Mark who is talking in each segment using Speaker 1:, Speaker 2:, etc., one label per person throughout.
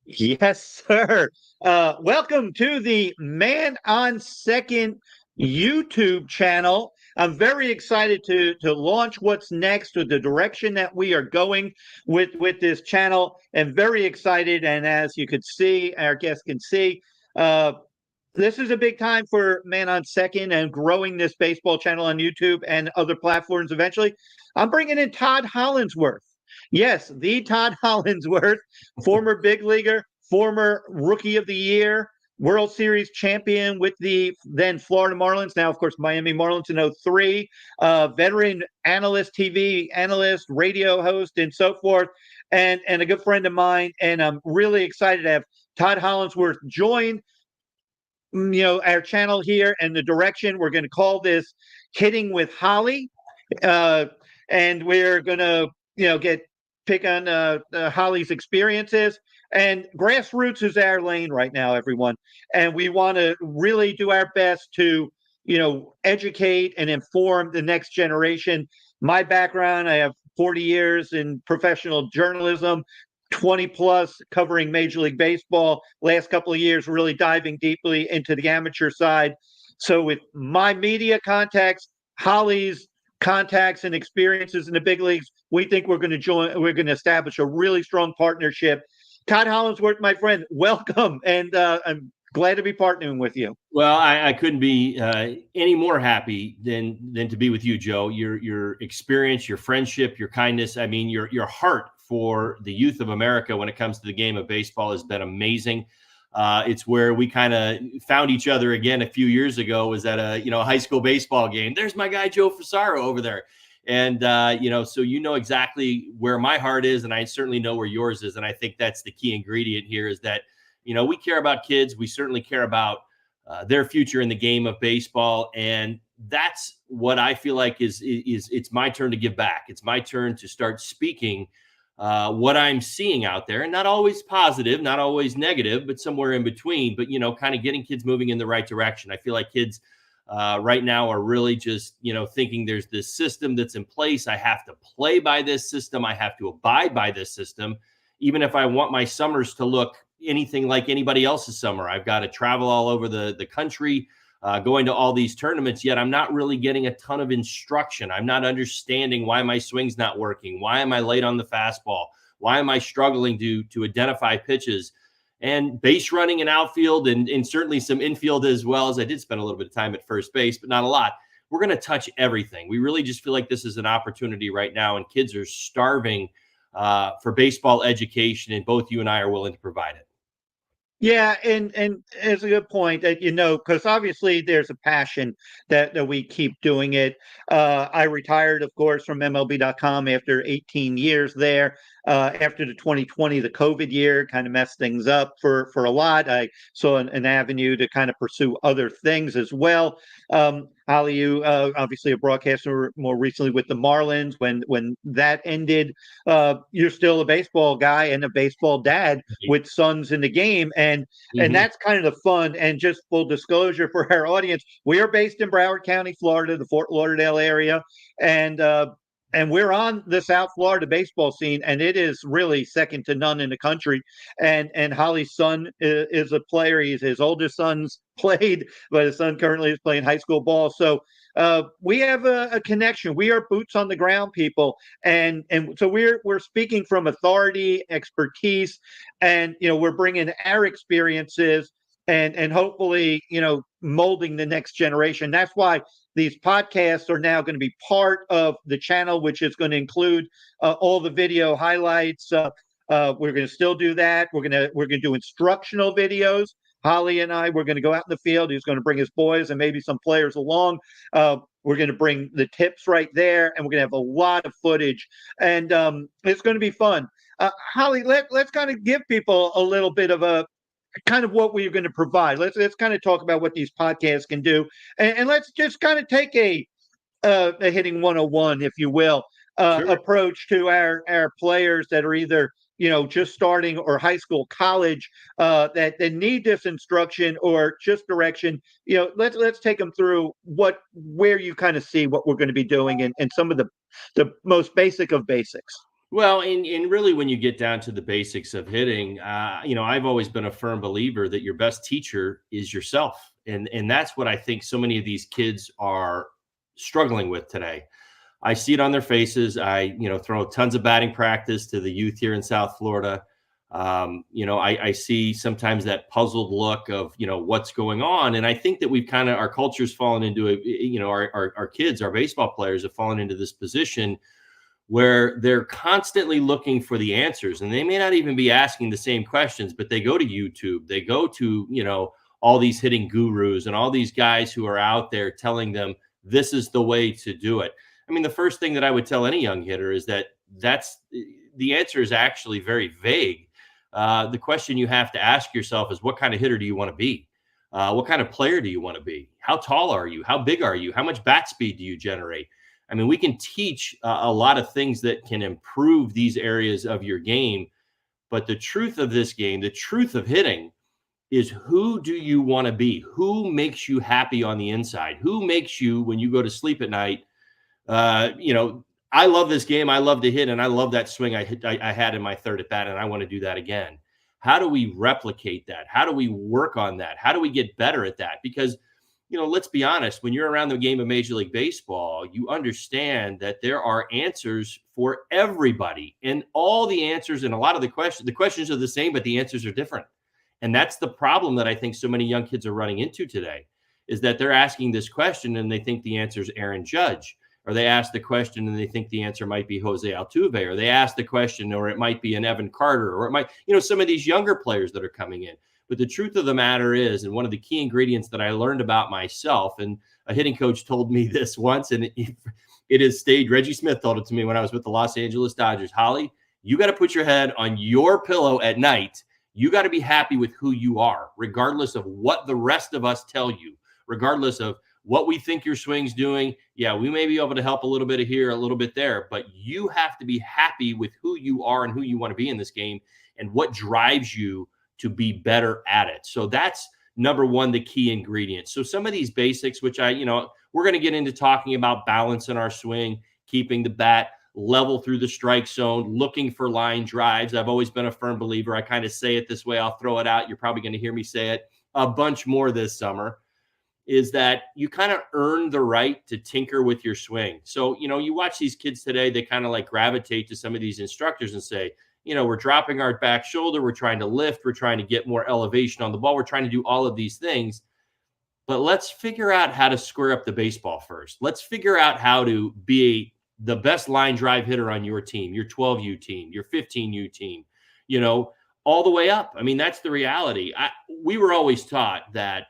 Speaker 1: Yes, sir. Welcome to the ManOn2nd YouTube channel. I'm very excited to launch what's next with the direction that we are going with this channel, and very excited. And as you could see, our guests can see, uh, this is a big time for ManOn2nd and growing this baseball channel on YouTube and other platforms eventually. I'm bringing in Todd Hollandsworth. Yes, the Todd Hollandsworth, former big leaguer, former rookie of the year, World Series champion with the then Florida Marlins, now, of course, Miami Marlins in '03, veteran analyst, TV analyst, radio host, and so forth, and a good friend of mine. And I'm really excited to have Todd Hollandsworth join our channel here and the direction. We're going to call this Hitting with Holly. Uh, and we're going to, pick on Holly's experiences. And grassroots is our lane right now, everyone. And we want to really do our best to, educate and inform the next generation. My background, I have 40 years in professional journalism, 20 plus covering Major League Baseball. Last couple of years, really diving deeply into the amateur side. So with my media contacts, Holly's contacts and experiences in the big leagues, we think we're going to establish a really strong partnership. Todd Hollandsworth, my friend, welcome. And I'm glad to be partnering with you.
Speaker 2: Well, I couldn't be any more happy than to be with you, Joe. Your experience, your friendship, your kindness. I mean, your heart for the youth of America when it comes to the game of baseball has been amazing. It's where we kind of found each other again a few years ago. Was at a high school baseball game. There's my guy Joe Fasaro over there, and so exactly where my heart is, and I certainly know where yours is. And I think that's the key ingredient here is that we care about kids. We certainly care about their future in the game of baseball, and that's what I feel like is it's my turn to give back. It's my turn to start speaking what I'm seeing out there, and not always positive, not always negative, but somewhere in between. But kind of getting kids moving in the right direction. I feel like kids right now are really just thinking there's this system that's in place. I have to play by this system. I have to abide by this system, even if I want my summers to look anything like anybody else's summer. I've got to travel all over the country, going to all these tournaments, yet I'm not really getting a ton of instruction. I'm not understanding why my swing's not working. Why am I late on the fastball? Why am I struggling to identify pitches? And base running and outfield and certainly some infield as well, as I did spend a little bit of time at first base, but not a lot. We're going to touch everything. We really just feel like this is an opportunity right now, and kids are starving for baseball education, and both you and I are willing to provide it.
Speaker 1: Yeah, and it's a good point that because obviously there's a passion that we keep doing it. I retired, of course, from MLB.com after 18 years there. After the 2020, the COVID year, kind of messed things up for a lot. I saw an avenue to kind of pursue other things as well. Holly, you obviously a broadcaster more recently with the Marlins. When that ended, you're still a baseball guy and a baseball dad with sons in the game, and that's kind of the fun. And just full disclosure for our audience, we are based in Broward County, Florida, the Fort Lauderdale area, and we're on the South Florida baseball scene, and it is really second to none in the country. And Holly's son is a player. His oldest son's played, but his son currently is playing high school ball. So we have a connection. We are boots on the ground people, and so we're speaking from authority, expertise, and we're bringing our experiences and hopefully molding the next generation. That's why these podcasts are now going to be part of the channel, which is going to include all the video highlights. We're going to still do that. We're going to do instructional videos. Holly and I, we're going to go out in the field. He's going to bring his boys and maybe some players along. We're going to bring the tips right there, and we're going to have a lot of footage, and it's going to be fun. Holly, let's kind of give people a little bit of a kind of what we're going to provide. Let's kind of talk about what these podcasts can do, and let's just kind of take a hitting 101, if you will,
Speaker 2: Sure.
Speaker 1: approach to our players that are either just starting or high school, college, that need this instruction or just direction. Let's take them through where you kind of see what we're going to be doing and some of the most basic of basics.
Speaker 2: Well, and really, when you get down to the basics of hitting, I've always been a firm believer that your best teacher is yourself, and that's what I think so many of these kids are struggling with today. I see it on their faces. I, throw tons of batting practice to the youth here in South Florida. I see sometimes that puzzled look of, what's going on. And I think that we've our culture's fallen into it. Our kids, our baseball players have fallen into this position where they're constantly looking for the answers, and they may not even be asking the same questions, but they go to YouTube, they go to, all these hitting gurus and all these guys who are out there telling them this is the way to do it. I mean, the first thing that I would tell any young hitter is that's the answer is actually very vague. The question you have to ask yourself is, what kind of hitter do you want to be? What kind of player do you want to be? How tall are you? How big are you? How much bat speed do you generate? I mean, we can teach a lot of things that can improve these areas of your game. But the truth of this game, the truth of hitting, is who do you want to be? Who makes you happy on the inside? Who makes you, when you go to sleep at night, I love this game. I love to hit, and I love that swing I had in my third at bat, and I want to do that again. How do we replicate that? How do we work on that? How do we get better at that? Because, let's be honest, when you're around the game of Major League Baseball, you understand that there are answers for everybody, and all the answers and a lot of the questions are the same, but the answers are different. And that's the problem that I think so many young kids are running into today, is that they're asking this question and they think the answer is Aaron Judge, or they ask the question and they think the answer might be Jose Altuve, or they ask the question, or it might be an Evan Carter, or it might, some of these younger players that are coming in. But the truth of the matter is, and one of the key ingredients that I learned about myself, and a hitting coach told me this once, and it has stayed. Reggie Smith told it to me when I was with the Los Angeles Dodgers. Holly, you got to put your head on your pillow at night. You got to be happy with who you are, regardless of what the rest of us tell you, regardless of what we think your swing's doing. Yeah, we may be able to help a little bit of here, a little bit there, but you have to be happy with who you are and who you want to be in this game and what drives you to be better at it. So that's number one, the key ingredient. So some of these basics, which we're going to get into talking about balance in our swing, keeping the bat level through the strike zone, looking for line drives. I've always been a firm believer. I kind of say it this way. I'll throw it out. You're probably going to hear me say it a bunch more this summer, is that you kind of earn the right to tinker with your swing. So, you watch these kids today, they kind of like gravitate to some of these instructors and say, we're dropping our back shoulder, we're trying to lift, we're trying to get more elevation on the ball, we're trying to do all of these things. But let's figure out how to square up the baseball first. Let's figure out how to be the best line drive hitter on your team, your 12U team, your 15U team, all the way up. I mean, that's the reality. We were always taught that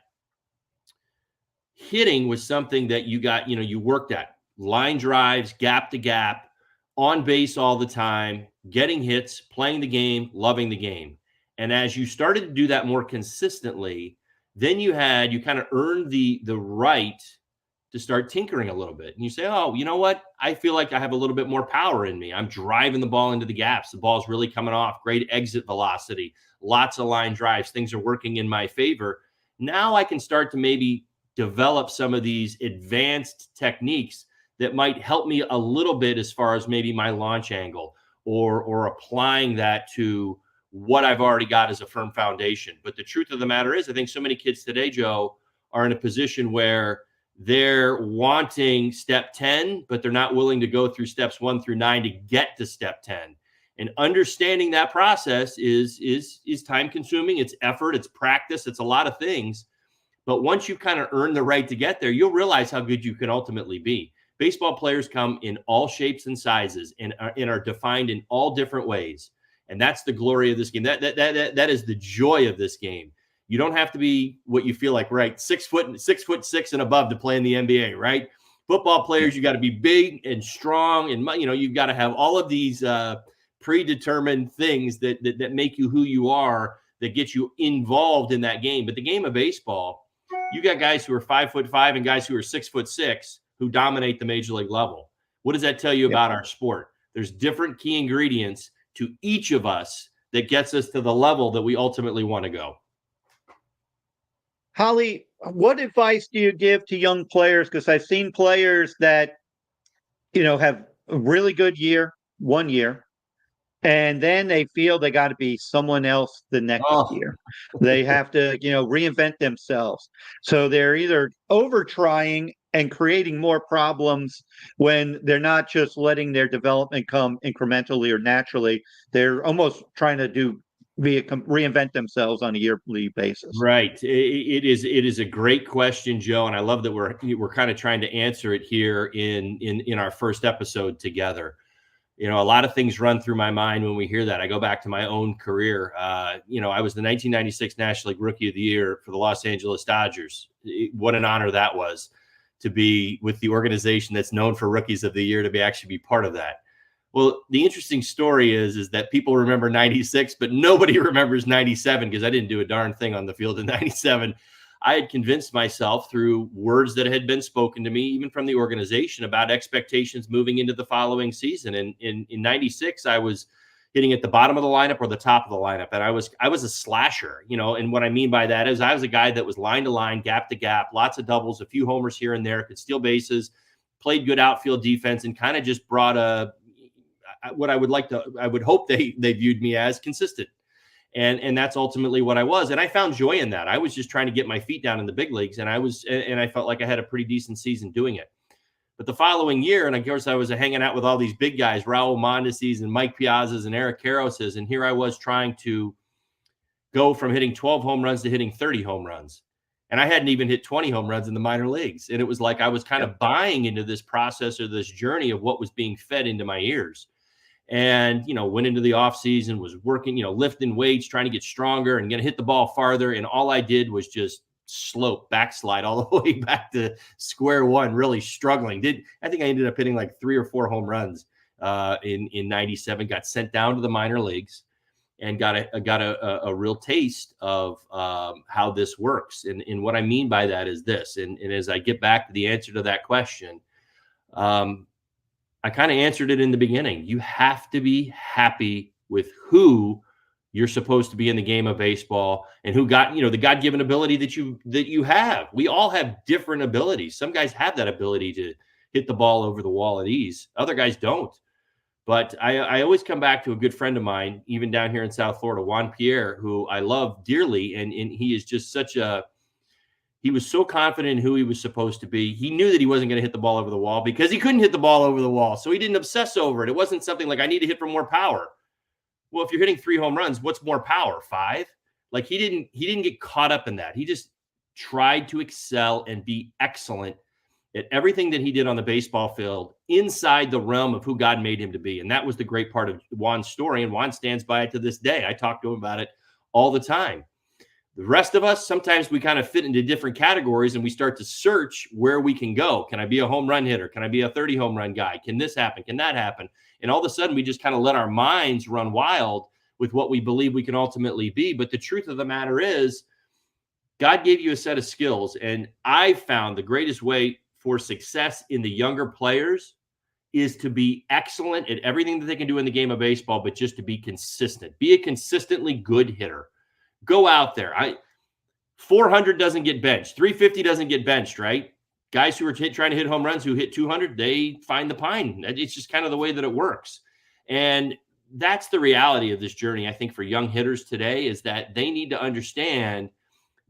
Speaker 2: hitting was something that you got, you worked at. Line drives, gap to gap, on base all the time, getting hits, playing the game, loving the game. And as you started to do that more consistently, then you kind of earned the right to start tinkering a little bit. And you say, oh, you know what? I feel like I have a little bit more power in me. I'm driving the ball into the gaps. The ball's really coming off. Great exit velocity, lots of line drives. Things are working in my favor. Now I can start to maybe develop some of these advanced techniques that might help me a little bit as far as maybe my launch angle or applying that to what I've already got as a firm foundation. But the truth of the matter is, I think so many kids today, Joe, are in a position where they're wanting step 10, but they're not willing to go through steps 1 through 9 to get to step 10. And understanding that process is time consuming. It's effort, it's practice, it's a lot of things. But once you kind of earn the right to get there, you'll realize how good you can ultimately be. Baseball players come in all shapes and sizes and are defined in all different ways. And that's the glory of this game. That is the joy of this game. You don't have to be what you feel like, right? 6'6" and above to play in the NBA, right? Football players, you got to be big and strong, and you've got to have all of these predetermined things that make you who you are, that get you involved in that game. But the game of baseball, you got guys who are 5'5" and guys who are 6'6" who dominate the major league level. What does that tell you about our sport? There's different key ingredients to each of us that gets us to the level that we ultimately want to go.
Speaker 1: Holly, what advice do you give to young players? Because I've seen players that, have a really good year, 1 year, and then they feel they got to be someone else the next
Speaker 2: Oh,
Speaker 1: year. They have to, reinvent themselves. So they're either over trying and creating more problems when they're not just letting their development come incrementally or naturally. They're almost trying to reinvent themselves on a yearly basis.
Speaker 2: right. It is a great question, Joe, and I love that we're kind of trying to answer it here in our first episode together. A lot of things run through my mind when we hear that. I go back to my own career. I was the 1996 National League Rookie of the Year for the Los Angeles Dodgers. What an honor that was to be with the organization that's known for Rookies of the Year, to actually be part of that. Well, the interesting story is that people remember 96, but nobody remembers 97 because I didn't do a darn thing on the field in 97. I had convinced myself through words that had been spoken to me, even from the organization, about expectations moving into the following season. And in 96, I was hitting at the bottom of the lineup or the top of the lineup. And I was a slasher, and what I mean by that is I was a guy that was line to line, gap to gap, lots of doubles, a few homers here and there, could steal bases, played good outfield defense, and kind of just brought what I would hope they viewed me as consistent. And that's ultimately what I was. And I found joy in that. I was just trying to get my feet down in the big leagues. And I felt like I had a pretty decent season doing it. But the following year, and of course I was hanging out with all these big guys, Raul Mondesi's and Mike Piazza's and Eric Karros's. And here I was trying to go from hitting 12 home runs to hitting 30 home runs. And I hadn't even hit 20 home runs in the minor leagues. And it was like I was kind of buying into this process or this journey of what was being fed into my ears. And, went into the offseason, was working, lifting weights, trying to get stronger and going to hit the ball farther. And all I did was just backslide all the way back to square one, really struggling. I think I ended up hitting like 3 or 4 home runs in 97, got sent down to the minor leagues and got a real taste of how this works. And what I mean by that is this. And as I get back to the answer to that question, I kind of answered it in the beginning. You have to be happy with who you're supposed to be in the game of baseball and who got, the God-given ability that you have. We all have different abilities. Some guys have that ability to hit the ball over the wall at ease. Other guys don't. But I always come back to a good friend of mine, even down here in South Florida, Juan Pierre, who I love dearly. And he is just he was so confident in who he was supposed to be. He knew that he wasn't going to hit the ball over the wall because he couldn't hit the ball over the wall. So he didn't obsess over it. It wasn't something like, I need to hit for more power. Well, if you're hitting 3 home runs, what's more power? 5? Like he didn't get caught up in that. He just tried to excel and be excellent at everything that he did on the baseball field inside the realm of who God made him to be. And that was the great part of Juan's story. And Juan stands by it to this day. I talk to him about it all the time. The rest of us, sometimes we kind of fit into different categories and we start to search where we can go. Can I be a home run hitter? Can I be a 30 home run guy? Can this happen? Can that happen? And all of a sudden we just kind of let our minds run wild with what we believe we can ultimately be. But the truth of the matter is God gave you a set of skills. And I found the greatest way for success in the younger players is to be excellent at everything that they can do in the game of baseball, but just to be consistent. Be a consistently good hitter. Go out there. 400 doesn't get benched. 350 doesn't get benched, right? Guys who are trying to hit home runs who hit 200, they find the pine. It's just kind of the way that it works. And that's the reality of this journey, I think, for young hitters today, is that they need to understand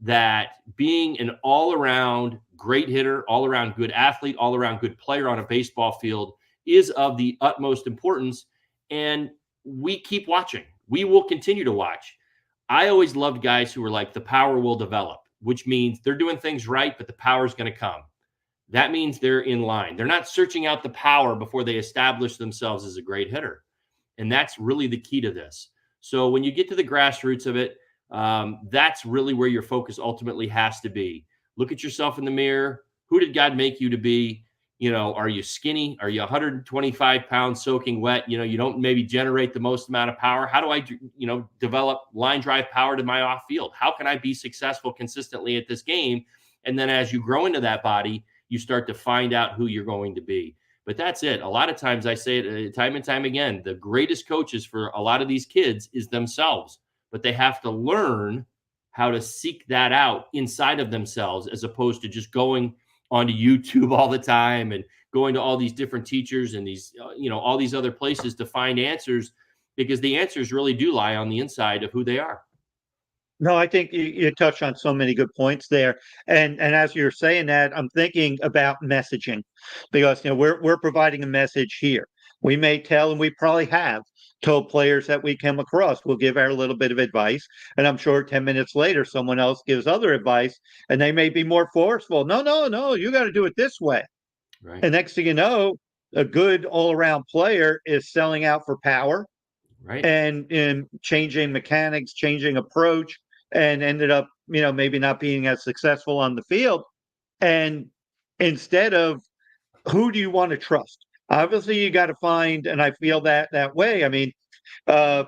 Speaker 2: that being an all-around great hitter, all-around good athlete, all-around good player on a baseball field is of the utmost importance. And we keep watching. We will continue to watch. I always loved guys who were like, the power will develop, which means they're doing things right, but the power is going to come. That means they're in line. They're not searching out the power before they establish themselves as a great hitter. And that's really the key to this. So when you get to the grassroots of it, that's really where your focus ultimately has to be. Look at yourself in the mirror. Who did God make you to be? Are you skinny? Are you 125 pounds soaking wet? You don't maybe generate the most amount of power. How do I, develop line drive power to my off field? How can I be successful consistently at this game? And then as you grow into that body, you start to find out who you're going to be. But that's it. A lot of times I say it time and time again, the greatest coaches for a lot of these kids is themselves, but they have to learn how to seek that out inside of themselves, as opposed to just going onto YouTube all the time and going to all these different teachers and these, all these other places to find answers because the answers really do lie on the inside of who they are.
Speaker 1: No, I think you touched on so many good points there, and as you're saying that, I'm thinking about messaging, because we're providing a message here. We may tell, and we probably have told players that we come across. We'll give our little bit of advice, and I'm sure 10 minutes later, someone else gives other advice, and they may be more forceful. No, no, no, you got to do it this way.
Speaker 2: Right.
Speaker 1: And next thing you know, a good all-around player is selling out for power,
Speaker 2: Right.
Speaker 1: and in changing mechanics, changing approach, and ended up, maybe not being as successful on the field. And instead of, who do you want to trust? Obviously, you got to find, and I feel that way. I mean, uh,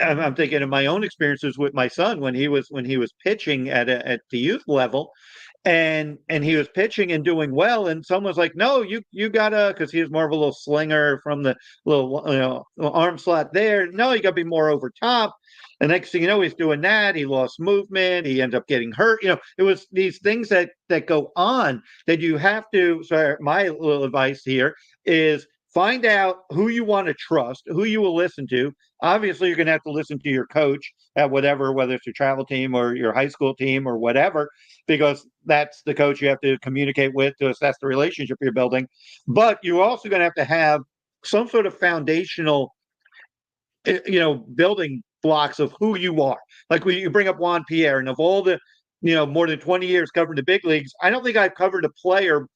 Speaker 1: I'm thinking of my own experiences with my son when he was pitching at the youth level, and he was pitching and doing well, and someone's like, no, you gotta, because he was more of a little slinger from the little arm slot there. No, you gotta be more over top. The next thing you know, he's doing that. He lost movement. He ended up getting hurt. It was these things that go on that you have to. So my little advice here is find out who you want to trust, who you will listen to. Obviously, you're going to have to listen to your coach at whatever, whether it's your travel team or your high school team or whatever, because that's the coach you have to communicate with to assess the relationship you're building. But you're also going to have some sort of foundational, building blocks of who you are. Like when you bring up Juan Pierre, and of all the, more than 20 years covering the big leagues, I don't think I've covered a player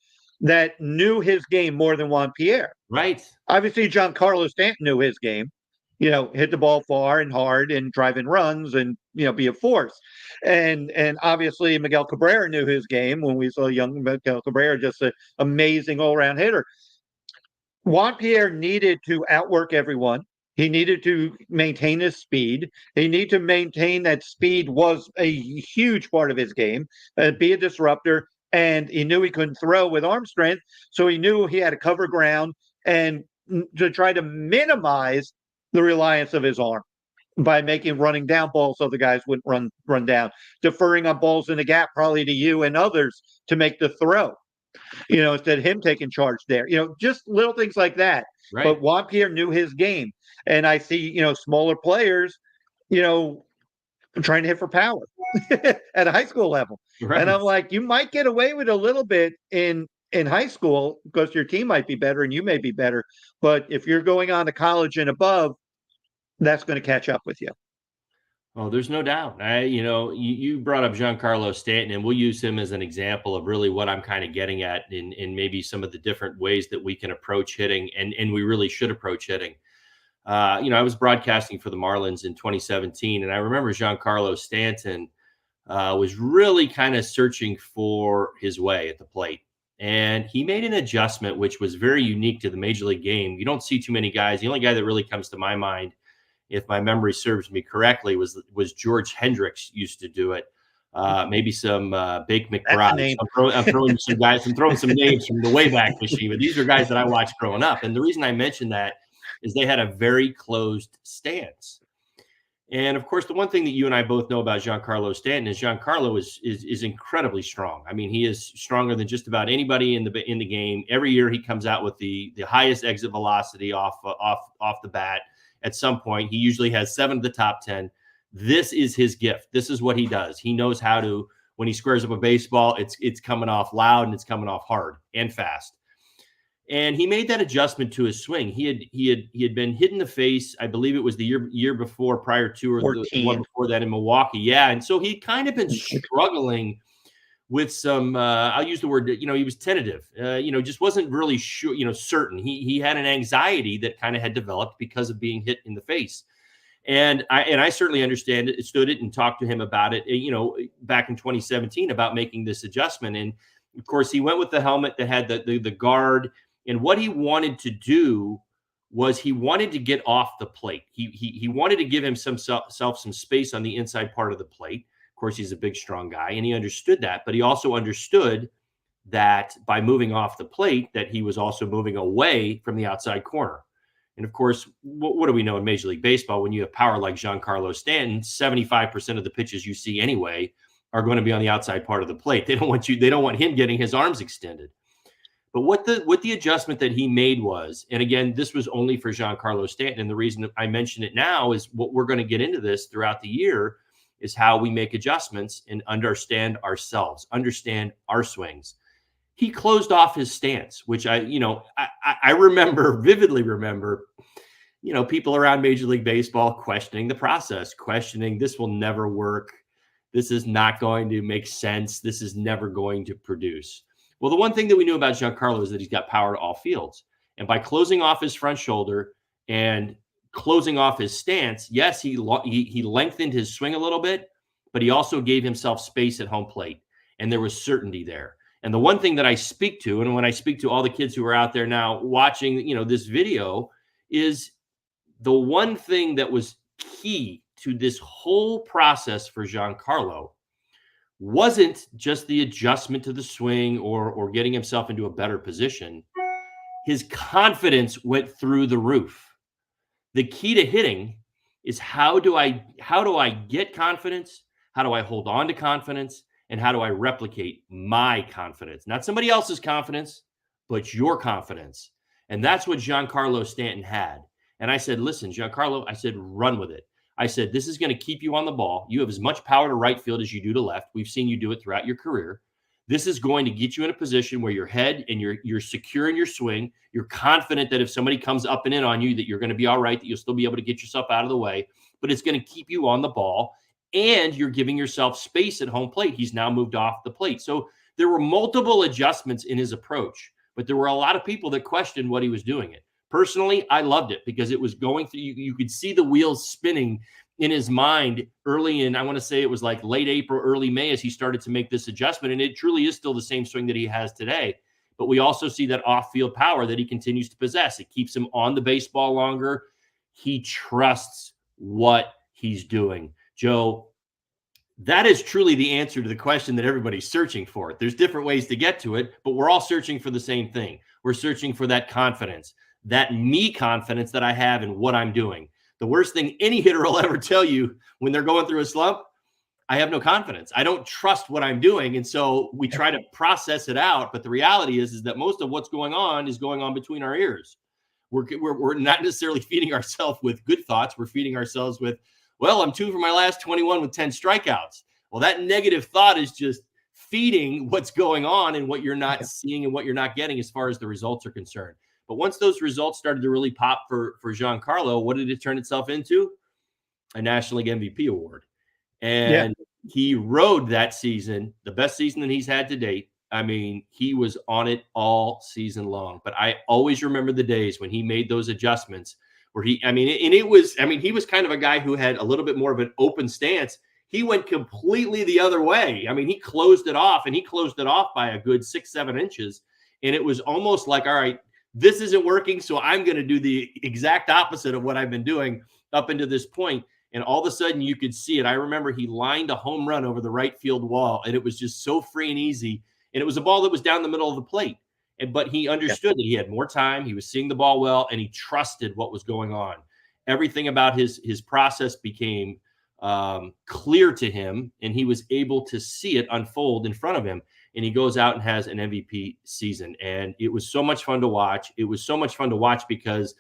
Speaker 1: that knew his game more than Juan Pierre.
Speaker 2: Right.
Speaker 1: Obviously, Giancarlo Stanton knew his game. Hit the ball far and hard and drive in runs and, be a force. And obviously Miguel Cabrera knew his game when we saw young Miguel Cabrera, just an amazing all-around hitter. Juan Pierre needed to outwork everyone. He needed to maintain his speed. He needed to maintain that speed was a huge part of his game, be a disruptor. And he knew he couldn't throw with arm strength. So he knew he had to cover ground and to try to minimize the reliance of his arm by making running down balls so the guys wouldn't run down, deferring on balls in the gap, probably to you and others to make the throw, instead of him taking charge there, just little things like that. Right. But Juan Pierre knew his game. And I see, smaller players, trying to hit for power at a high school level. Right. And I'm like, you might get away with a little bit in high school because your team might be better and you may be better. But if you're going on to college and above, that's going to catch up with you.
Speaker 2: Oh, there's no doubt. You brought up Giancarlo Stanton, and we'll use him as an example of really what I'm kind of getting at in maybe some of the different ways that we can approach hitting, and we really should approach hitting. I was broadcasting for the Marlins in 2017, and I remember Giancarlo Stanton was really kind of searching for his way at the plate. And he made an adjustment, which was very unique to the Major League game. You don't see too many guys. The only guy that really comes to my mind, if my memory serves me correctly, was George Hendricks used to do it. Maybe some Bake McBride. I'm throwing some guys. I'm throwing some names from the Wayback Machine, but these are guys that I watched growing up. And the reason I mentioned that is they had a very closed stance. And of course, the one thing that you and I both know about Giancarlo Stanton is Giancarlo is incredibly strong. I mean, he is stronger than just about anybody in the game. Every year he comes out with the highest exit velocity off the bat. At some point, he usually has 7 of the top 10. This is his gift. This is what he does. He knows how to, when he squares up a baseball, it's coming off loud and it's coming off hard and fast. And he made that adjustment to his swing. He had been hit in the face. I believe it was the year before, prior to, or the one before that in Milwaukee. Yeah, and so he'd kind of been struggling with some. I'll use the word. He was tentative. Just wasn't really sure. Certain. He had an anxiety that kind of had developed because of being hit in the face. And I certainly understood it and talked to him about it. Back in 2017 about making this adjustment. And of course, he went with the helmet that had the guard. And what he wanted to do was he wanted to get off the plate. He wanted to give himself some space on the inside part of the plate. Of course, he's a big, strong guy, and he understood that. But he also understood that by moving off the plate, that he was also moving away from the outside corner. And of course, what do we know in Major League Baseball? When you have power like Giancarlo Stanton, 75% of the pitches you see anyway are going to be on the outside part of the plate. They don't want him getting his arms extended. But what the adjustment that he made was, and again, this was only for Giancarlo Stanton. And the reason I mention it now is what we're going to get into this throughout the year is how we make adjustments and understand ourselves, understand our swings. He closed off his stance, which I remember, vividly remember, people around Major League Baseball questioning the process, questioning this will never work. This is not going to make sense. This is never going to produce. Well, the one thing that we knew about Giancarlo is that he's got power to all fields. And by closing off his front shoulder and closing off his stance, yes, he lengthened his swing a little bit, but he also gave himself space at home plate. And there was certainty there. And the one thing that I speak to, and when I speak to all the kids who are out there now watching, this video, is the one thing that was key to this whole process for Giancarlo wasn't just the adjustment to the swing or getting himself into a better position. His confidence went through the roof. The key to hitting is how do I get confidence? How do I hold on to confidence? And how do I replicate my confidence? Not somebody else's confidence, but your confidence. And that's what Giancarlo Stanton had. And I said, listen, Giancarlo, I said, run with it. I said, this is going to keep you on the ball. You have as much power to right field as you do to left. We've seen you do it throughout your career. This is going to get you in a position where your head and you're secure in your swing. You're confident that if somebody comes up and in on you, that you're going to be all right, that you'll still be able to get yourself out of the way. But it's going to keep you on the ball, and you're giving yourself space at home plate. He's now moved off the plate. So there were multiple adjustments in his approach, but there were a lot of people that questioned what he was doing it. Personally, I loved it because it was going through, you could see the wheels spinning in his mind early in, I want to say it was like late April, early May, as he started to make this adjustment. And it truly is still the same swing that he has today. But we also see that off-field power that he continues to possess. It keeps him on the baseball longer. He trusts what he's doing. Joe, that is truly the answer to the question that everybody's searching for. There's different ways to get to it, but we're all searching for the same thing. We're searching for that confidence, that me confidence that I have in what I'm doing. The worst thing any hitter will ever tell you when they're going through a slump, I have no confidence. I don't trust what I'm doing. And so we try to process it out. But the reality is that most of what's going on is going on between our ears. We're not necessarily feeding ourselves with good thoughts. We're feeding ourselves with, well, I'm 2 for my last 21 with 10 strikeouts. Well, that negative thought is just feeding what's going on and what you're not seeing and what you're not getting as far as the results are concerned. But once those results started to really pop for Giancarlo, what did it turn itself into? A National League MVP award. And he rode that season, the best season that he's had to date. I mean, he was on it all season long. But I always remember the days when he made those adjustments where he was kind of a guy who had a little bit more of an open stance. He went completely the other way. I mean, he closed it off, and he closed it off by a good 6-7 inches. And it was almost like, all right, this isn't working, so I'm going to do the exact opposite of what I've been doing up into this point. And all of a sudden you could see it. I remember he lined a home run over the right field wall, and it was just so free and easy. And it was a ball that was down the middle of the plate. But he understood that he had more time. He was seeing the ball well, and he trusted what was going on. Everything about his process became clear to him, and he was able to see it unfold in front of him. And he goes out and has an MVP season. And it was so much fun to watch. It was so much fun to watch because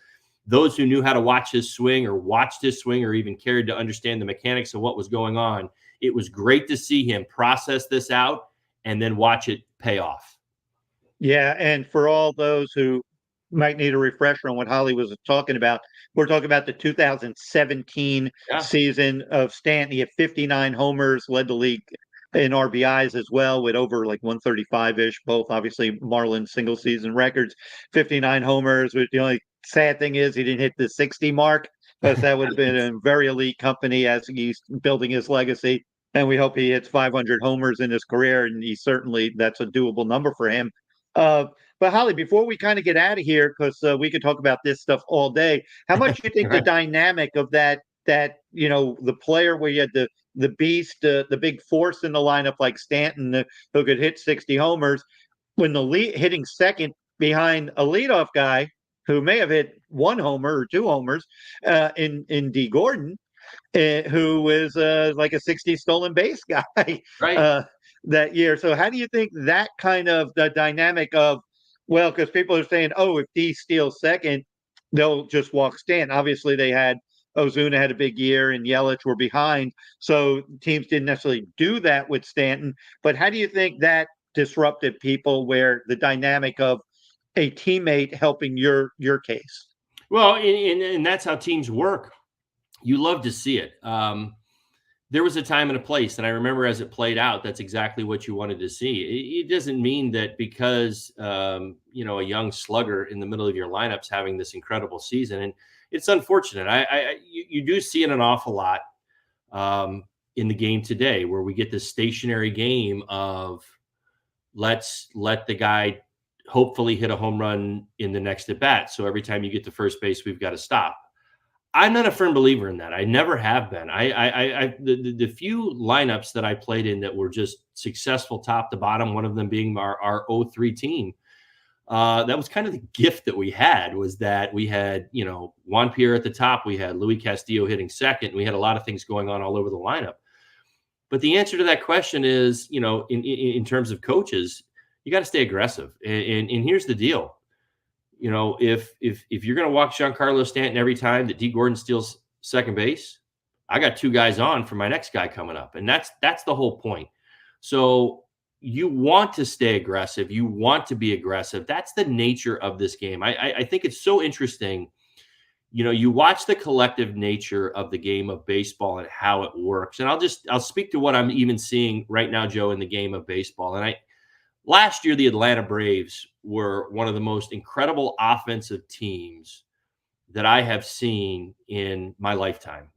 Speaker 2: those who knew how to watch his swing or watched his swing or even cared to understand the mechanics of what was going on, it was great to see him process this out and then watch it pay off.
Speaker 1: Yeah, and for all those who might need a refresher on what Holly was talking about, we're talking about the 2017 season of Stanton. He had 59 homers, led the league in RBIs as well, with over like 135-ish, both obviously Marlins single season records, 59 homers. The only sad thing is he didn't hit the 60 mark, because that would have been a very elite company as he's building his legacy. And we hope he hits 500 homers in his career, and that's a doable number for him. But Holly, before we kind of get out of here, because we could talk about this stuff all day, how much do you think the dynamic of that the player where you had the beast, the big force in the lineup like Stanton, who could hit 60 homers, when the lead hitting second behind a leadoff guy who may have hit 1 homer or 2 homers in D. Gordon, who is like a 60 stolen base guy
Speaker 2: right.
Speaker 1: That year. So how do you think that kind of the dynamic of Well, because people are saying, oh, if D steals second, they'll just walk Stanton. Obviously, they had Ozuna had a big year and Yelich were behind. So teams didn't necessarily do that with Stanton. But how do you think that disrupted people where the dynamic of a teammate helping your case?
Speaker 2: Well, and that's how teams work. You love to see it. There was a time and a place, and I remember as it played out, that's exactly what you wanted to see. It doesn't mean that because a young slugger in the middle of your lineups having this incredible season, and it's unfortunate. You do see it an awful lot in the game today, where we get this stationary game of let's let the guy hopefully hit a home run in the next at bat. So every time you get to first base, we've got to stop. I'm not a firm believer in that. I never have been. The few lineups that I played in that were just successful top to bottom, one of them being our 03 team, that was kind of the gift that we had, was that we had, Juan Pierre at the top. We had Luis Castillo hitting second. And we had a lot of things going on all over the lineup. But the answer to that question is, in terms of coaches, you got to stay aggressive. And here's the deal. If you're going to walk Giancarlo Stanton every time that D Gordon steals second base, I got two guys on for my next guy coming up. And that's the whole point. So you want to stay aggressive. You want to be aggressive. That's the nature of this game. I think it's so interesting. You watch the collective nature of the game of baseball and how it works. And I'll speak to what I'm even seeing right now, Joe, in the game of baseball. And last year, the Atlanta Braves were one of the most incredible offensive teams that I have seen in my lifetime.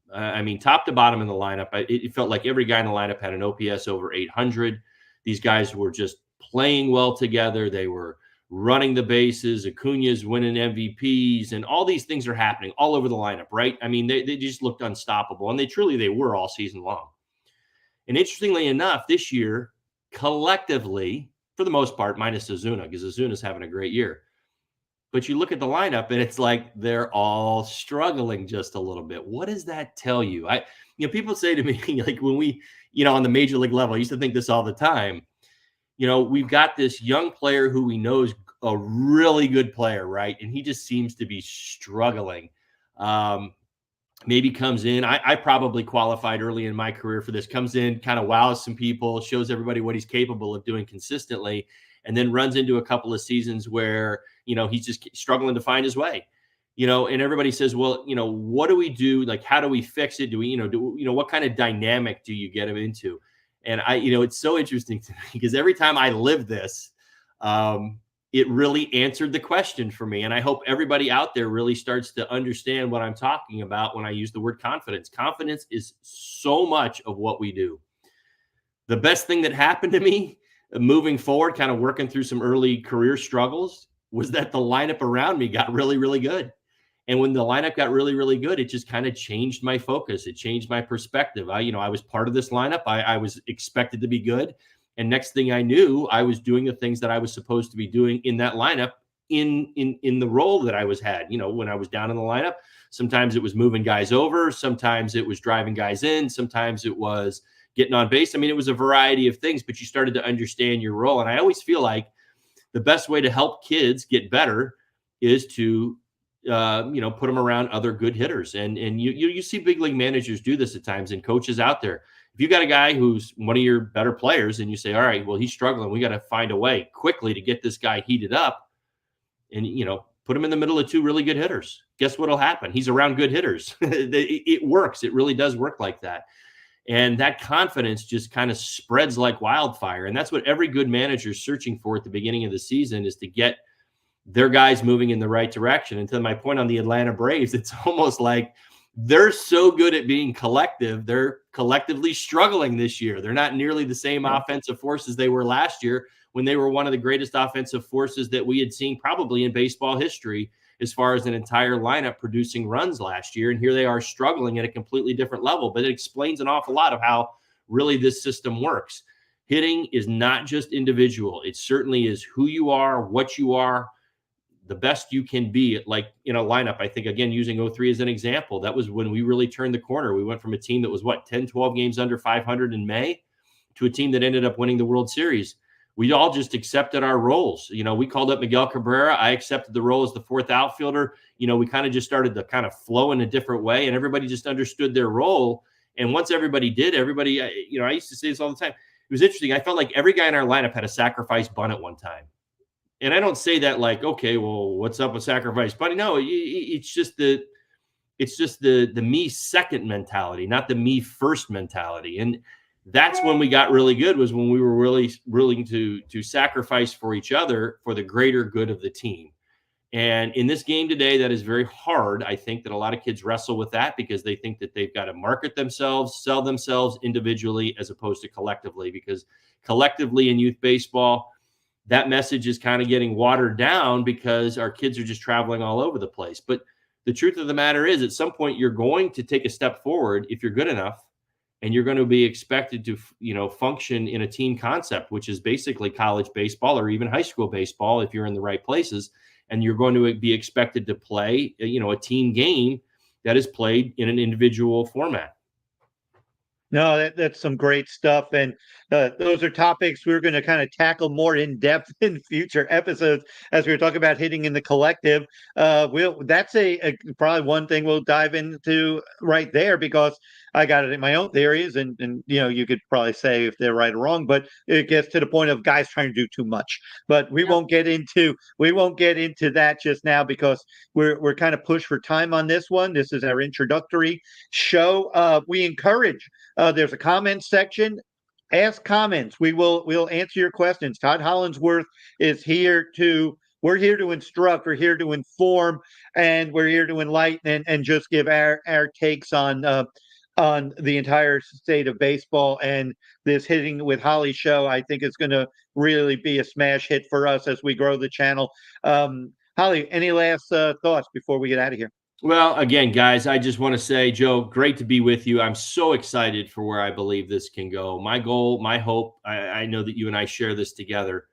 Speaker 2: Top to bottom in the lineup, it felt like every guy in the lineup had an OPS over 800. These guys were just playing well together. They were running the bases. Acuna's winning MVPs, and all these things are happening all over the lineup, right? They just looked unstoppable, and they were all season long. And interestingly enough, this year, collectively, for the most part, minus Ozuna, because Ozuna's having a great year. But you look at the lineup, and it's like they're all struggling just a little bit. What does that tell you? People say to me, like when we, on the major league level, I used to think this all the time. We've got this young player who we know is a really good player, right? And he just seems to be struggling. Maybe comes in. I probably qualified early in my career for this. Comes in, kind of wows some people, shows everybody what he's capable of doing consistently, and then runs into a couple of seasons where, he's just struggling to find his way. And everybody says, well, what do we do? Like, how do we fix it? Do we, what kind of dynamic do you get him into? And it's so interesting to me because every time I live this, it really answered the question for me. And I hope everybody out there really starts to understand what I'm talking about when I use the word confidence. Confidence is so much of what we do. The best thing that happened to me moving forward, kind of working through some early career struggles, was that the lineup around me got really, really good. And when the lineup got really, really good, it just kind of changed my focus. It changed my perspective. I was part of this lineup. I was expected to be good. And next thing I knew, I was doing the things that I was supposed to be doing in that lineup in the role that I had. When I was down in the lineup, sometimes it was moving guys over. Sometimes it was driving guys in. Sometimes it was getting on base. It was a variety of things, but you started to understand your role. And I always feel like the best way to help kids get better is to put them around other good hitters. And you see big league managers do this at times, and coaches out there. If you got a guy who's one of your better players and you say, all right, well, he's struggling, we got to find a way quickly to get this guy heated up and, put him in the middle of two really good hitters. Guess what'll happen? He's around good hitters. It works. It really does work like that. And that confidence just kind of spreads like wildfire. And that's what every good manager is searching for at the beginning of the season, is to get their guys moving in the right direction. And to my point on the Atlanta Braves, it's almost like they're so good at being collective. They're collectively struggling this year. They're not nearly the same offensive forces they were last year, when they were one of the greatest offensive forces that we had seen probably in baseball history, as far as an entire lineup producing runs last year. And here they are struggling at a completely different level. But it explains an awful lot of how really this system works. Hitting is not just individual. It certainly is who you are, what you are, the best you can be. Like in a lineup, I think, again, using 03 as an example, that was when we really turned the corner. We went from a team that was 10, 12 games under 500 in May to a team that ended up winning the World Series. we all just accepted our roles. We called up Miguel Cabrera. I accepted the role as the fourth outfielder. We kind of just started to kind of flow in a different way, and everybody just understood their role. And once everybody did, I used to say this all the time. It was interesting. I felt like every guy in our lineup had a sacrifice bunt at one time. And I don't say that like, okay, well, what's up with sacrifice bunting? No, it's just the me second mentality, not the me first mentality. And that's when we got really good, was when we were really willing to sacrifice for each other for the greater good of the team. And in this game today, that is very hard. I think that a lot of kids wrestle with that because they think that they've got to market themselves, sell themselves individually as opposed to collectively, because collectively in youth baseball, that message is kind of getting watered down because our kids are just traveling all over the place. But the truth of the matter is, at some point, you're going to take a step forward if you're good enough, and you're going to be expected to, function in a team concept, which is basically college baseball or even high school baseball if you're in the right places. And you're going to be expected to play, a team game that is played in an individual format.
Speaker 1: No, that's some great stuff. And those are topics we're going to kind of tackle more in depth in future episodes as we were talking about hitting in the collective. That's probably one thing we'll dive into right there, because I got it in my own theories, and you could probably say if they're right or wrong, but it gets to the point of guys trying to do too much. But we won't get into that just now, because we're kind of pushed for time on this one. This is our introductory show. We encourage. There's a comment section. Ask comments. We'll answer your questions. Todd Hollandsworth is here we're here to instruct, we're here to inform, and we're here to enlighten and just give our takes on the entire state of baseball. And this Hitting with Holly show, I think, is going to really be a smash hit for us as we grow the channel. Holly, any last thoughts before we get out of here?
Speaker 2: Well, again, guys, I just want to say, Joe, great to be with you. I'm so excited for where I believe this can go. My goal, my hope, I know that you and I share this together,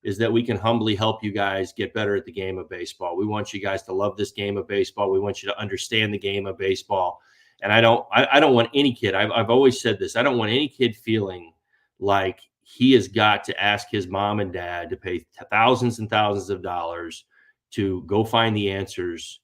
Speaker 2: is that we can humbly help you guys get better at the game of baseball. We want you guys to love this game of baseball. We want you to understand the game of baseball. And I don't want any kid, I've always said this, I don't want any kid feeling like he has got to ask his mom and dad to pay thousands and thousands of dollars to go find the answers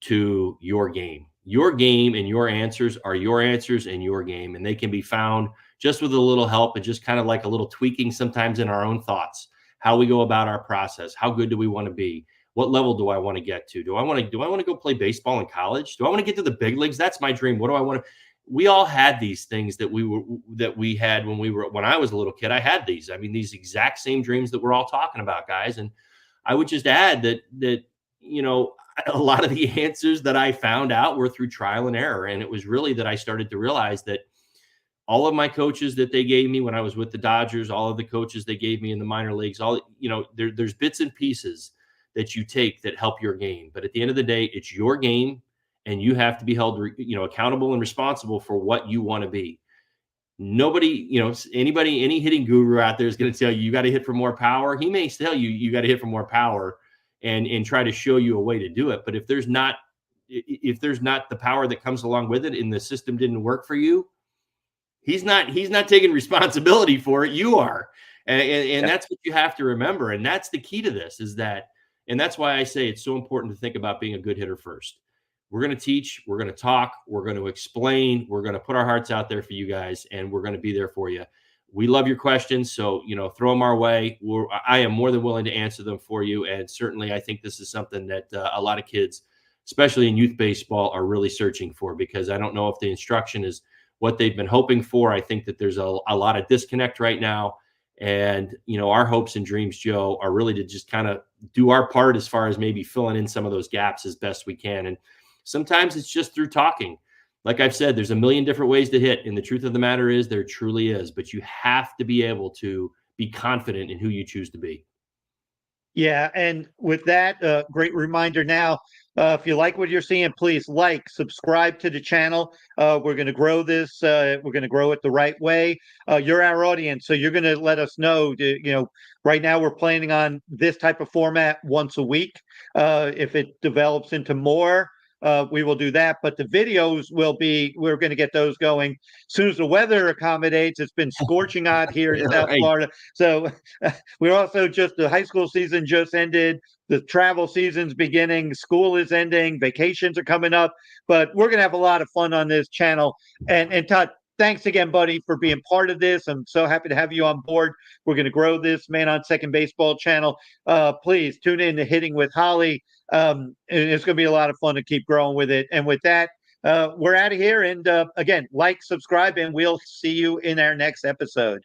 Speaker 2: to your game. Your game and your answers are your answers and your game, and they can be found just with a little help and just kind of like a little tweaking sometimes in our own thoughts, how we go about our process. How good do we want to be? What level do I want to get to? Do I want to go play baseball in college? Do I want to get to the big leagues? That's my dream. What do I want to? We all had these things that we had when I was a little kid. I had these. I mean, these exact same dreams that we're all talking about, guys. And I would just add that a lot of the answers that I found out were through trial and error. And it was really that I started to realize that all of my coaches that they gave me when I was with the Dodgers, all of the coaches they gave me in the minor leagues, there's bits and pieces that you take that help your game. But at the end of the day, it's your game, and you have to be held, accountable and responsible for what you want to be. Nobody, any hitting guru out there is going to tell you got to hit for more power. He may tell you got to hit for more power and try to show you a way to do it. But if there's not the power that comes along with it, and the system didn't work for you, he's not taking responsibility for it. You are. And that's what you have to remember. And that's the key to this, and that's why I say it's so important to think about being a good hitter first. We're going to teach, we're going to talk, we're going to explain, we're going to put our hearts out there for you guys, and we're going to be there for you. We love your questions, so throw them our way. I am more than willing to answer them for you, and certainly I think this is something that a lot of kids, especially in youth baseball, are really searching for, because I don't know if the instruction is what they've been hoping for. I think that there's a lot of disconnect right now, and our hopes and dreams, Joe, are really to just kind of do our part as far as maybe filling in some of those gaps as best we can. And sometimes it's just through talking. Like I've said, there's a million different ways to hit. And the truth of the matter is, there truly is. But you have to be able to be confident in who you choose to be.
Speaker 1: Yeah. And with that, great reminder now, if you like what you're seeing, please subscribe to the channel. We're going to grow this. We're going to grow it the right way. You're our audience, so you're going to let us know. Right now we're planning on this type of format once a week. If it develops into more, we will do that. But the videos we're going to get those going as soon as the weather accommodates. It's been scorching hot here in South Florida. So we're also the high school season just ended. The travel season's beginning. School is ending. Vacations are coming up. But we're going to have a lot of fun on this channel. And Todd, thanks again, buddy, for being part of this. I'm so happy to have you on board. We're going to grow this ManOn2nd baseball channel. Please tune in to Hitting with Holly. And it's going to be a lot of fun to keep growing with it. And with that, we're out of here. And again, like, subscribe, and we'll see you in our next episode.